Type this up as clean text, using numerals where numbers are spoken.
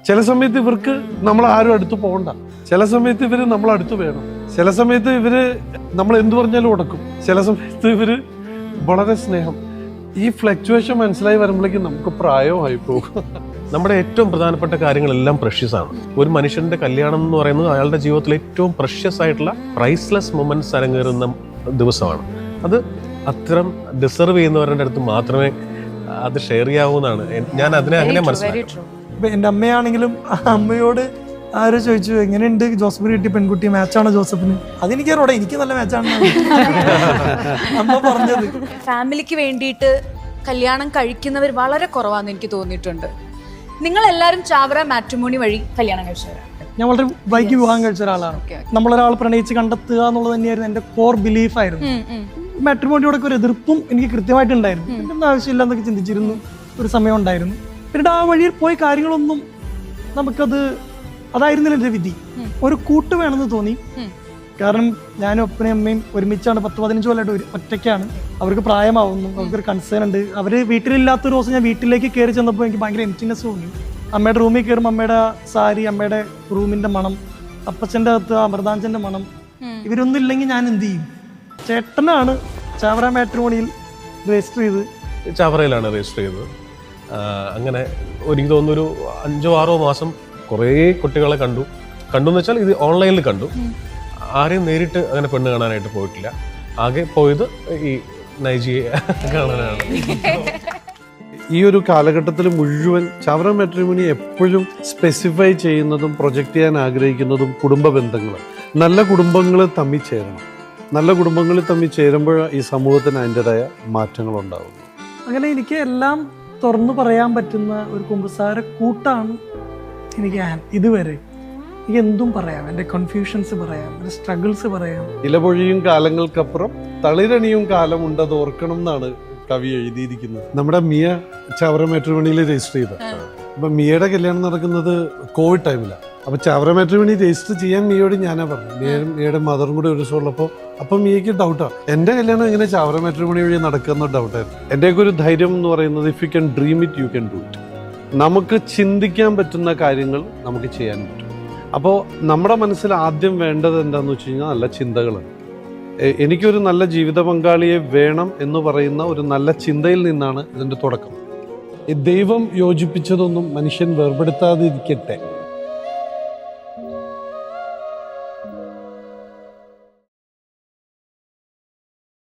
ചില സമയത്ത് ഇവർക്ക് നമ്മൾ ആരും അടുത്ത് പോകണ്ട, ചില സമയത്ത് ഇവര് നമ്മൾ അടുത്ത് വേണം, ചില സമയത്ത് ഇവര് നമ്മൾ എന്ത് പറഞ്ഞാലും ഉടക്കും, ചില സമയത്ത് ഇവര് വളരെ സ്നേഹം. ഈ ഫ്ലക്ച്വേഷൻ മനസ്സിലായി വരുമ്പോഴേക്കും നമുക്ക് പ്രായമായി പോകും. നമ്മുടെ ഏറ്റവും പ്രധാനപ്പെട്ട കാര്യങ്ങളെല്ലാം പ്രഷ്യസ് ആണ്. ഒരു മനുഷ്യന്റെ കല്യാണം എന്ന് പറയുന്നത് അയാളുടെ ജീവിതത്തിലെ ഏറ്റവും പ്രഷ്യസ് ആയിട്ടുള്ള പ്രൈസ്ലെസ് മൊമെന്റ്സ് അരങ്ങേറുന്ന ദിവസമാണ്. അത് അത്തരം ഡിസർവ് ചെയ്യുന്നവരുടെ അടുത്ത് മാത്രമേ അത് ഷെയർ ചെയ്യാവൂന്നാണ് ഞാൻ അതിനെ അങ്ങനെ മനസ്സിലാക്കും. ഇപ്പൊ എൻ്റെ അമ്മയാണെങ്കിലും അമ്മയോട് ആരോ ചോദിച്ചു എങ്ങനെയുണ്ട് ജോസഫിന് കിട്ടിയ പെൺകുട്ടി, മാച്ചാണോ ജോസഫിന്? അതെനിക്കറിയാം, എനിക്ക് നല്ല മാച്ചാണെന്ന് അമ്മ പറഞ്ഞത്. ഫാമിലിക്ക് വേണ്ടിയിട്ട് കല്യാണം കഴിക്കുന്നവർ വളരെ കുറവാന്ന് എനിക്ക് തോന്നിയിട്ടുണ്ട്. നിങ്ങൾ എല്ലാവരും ചാവറ മാട്രിമോണി വഴി കല്യാണം കഴിച്ചവരാണ്. ഞാൻ വളരെ വൈകി വിവാഹം കഴിച്ച ഒരാളാണ്. നമ്മളൊരാൾ പ്രണയിച്ച് കണ്ടെത്തുക എന്നുള്ളത് തന്നെയായിരുന്നു എൻ്റെ കോർ ബിലീഫായിരുന്നു. മാട്രിമോണിയോടൊക്കെ ഒരു എതിർപ്പും എനിക്ക് കൃത്യമായിട്ടുണ്ടായിരുന്നു. എന്തൊന്നും ആവശ്യമില്ല എന്നൊക്കെ ചിന്തിച്ചിരുന്നു ഒരു സമയം ഉണ്ടായിരുന്നു. പിന്നീട് ആ വഴിയിൽ പോയി കാര്യങ്ങളൊന്നും നമുക്കത് അതായിരുന്നില്ല എൻ്റെ വിധി. ഒരു കൂട്ട് വേണമെന്ന് തോന്നി. കാരണം ഞാനും ഒപ്പനയും അമ്മയും ഒരുമിച്ചാണ് 10-15 കൊല്ലമായിട്ട് ഒറ്റയ്ക്കാണ്. അവർക്ക് പ്രായമാവുന്നു, അവർക്കൊരു കൺസേൺ ഉണ്ട്. അവർ വീട്ടിലില്ലാത്തൊരു ദിവസം ഞാൻ വീട്ടിലേക്ക് കയറി ചെന്നപ്പോൾ എനിക്ക് ഭയങ്കര എംപ്റ്റിനെസ് തോന്നി. അമ്മയുടെ റൂമിൽ കയറുമ്പോൾ അമ്മയുടെ സാരി, അമ്മയുടെ റൂമിൻ്റെ മണം, അപ്പച്ചൻ്റെ അകത്ത് അമൃതാഞ്ചൻ്റെ മണം, ഇവരൊന്നും ഇല്ലെങ്കിൽ ഞാൻ എന്ത് ചെയ്യും? ചേട്ടനാണ് ചാവറ മാട്രിമോണിയിൽ രജിസ്റ്റർ ചെയ്ത്, ചാവറയിലാണ് രജിസ്റ്റർ ചെയ്തത്. അങ്ങനെ എനിക്ക് തോന്നുന്നൊരു 5-6 മാസം കുറേ കുട്ടികളെ കണ്ടു എന്ന് വെച്ചാൽ ഇത് ഓൺലൈനിൽ കണ്ടു. ആരെയും നേരിട്ട് അങ്ങനെ പെണ്ണ് കാണാനായിട്ട് പോയിട്ടില്ല. ആകെ പോയത് ഈ നൈജിയെ കാണാനാണ്. ഈ ഒരു കാലഘട്ടത്തിൽ മുഴുവൻ ചാവറ മാട്രിമോണി എപ്പോഴും സ്പെസിഫൈ ചെയ്യുന്നതും പ്രൊജക്റ്റ് ചെയ്യാൻ ആഗ്രഹിക്കുന്നതും കുടുംബ ബന്ധങ്ങൾ. നല്ല കുടുംബങ്ങൾ തമ്മിൽ ചേരണം. നല്ല കുടുംബങ്ങൾ തമ്മിൽ ചേരുമ്പോൾ ഈ സമൂഹത്തിന് അതിൻ്റെതായ മാറ്റങ്ങൾ ഉണ്ടാകുന്നു. അങ്ങനെ എനിക്ക് എല്ലാം തുറന്നു പറയാൻ പറ്റുന്ന ഒരു കുമ്പസാര കൂട്ടാണ് എനിക്ക് ഇതുവരെ. എനിക്ക് എന്തും പറയാം, എൻ്റെ കൺഫ്യൂഷൻസ് പറയാം, എൻ്റെ സ്ട്രഗിൾസ് പറയാം. ഇലപൊഴിയും കാലങ്ങൾക്കപ്പുറം തളിരണിയും കാലം ഉണ്ടത് ഓർക്കണം എന്നാണ് കവി എഴുതിയിരിക്കുന്നത്. നമ്മുടെ മിയ ചാവറ മാട്രിമോണിയിൽ രജിസ്റ്റർ ചെയ്ത. അപ്പൊ മിയയുടെ കല്യാണം നടക്കുന്നത് കോവിഡ് ടൈമിലാണ്. അപ്പൊ ചാവറ മാട്രിമോണി രജിസ്റ്റർ ചെയ്യാൻ മിയോട് ഞാനാ പറഞ്ഞു. മിയയുടെ മദറും കൂടെ ഒരു ദിവസം ഉള്ളപ്പോൾ അപ്പം മിയക്ക് ഡൗട്ടാണ്, എന്റെ കല്യാണം എങ്ങനെ ചാവറ മാട്രിമോണി വഴി നടക്കുന്ന ഡൗട്ടായിരുന്നു. എന്റെയൊക്കെ ഒരു ധൈര്യം എന്ന് പറയുന്നത് if you can dream it you can do it. നമുക്ക് ചിന്തിക്കാൻ പറ്റുന്ന കാര്യങ്ങൾ നമുക്ക് ചെയ്യാൻ പറ്റും. അപ്പോൾ നമ്മുടെ മനസ്സിൽ ആദ്യം വേണ്ടത് എന്താണെന്ന് വെച്ച് കഴിഞ്ഞാൽ നല്ല ചിന്തകളാണ്. എനിക്കൊരു നല്ല ജീവിത പങ്കാളിയെ വേണം എന്ന് പറയുന്ന ഒരു നല്ല ചിന്തയിൽ നിന്നാണ് ഇതിൻ്റെ തുടക്കം. ദൈവം യോജിപ്പിച്ചതൊന്നും മനുഷ്യൻ വേർപെടുത്താതിരിക്കട്ടെ.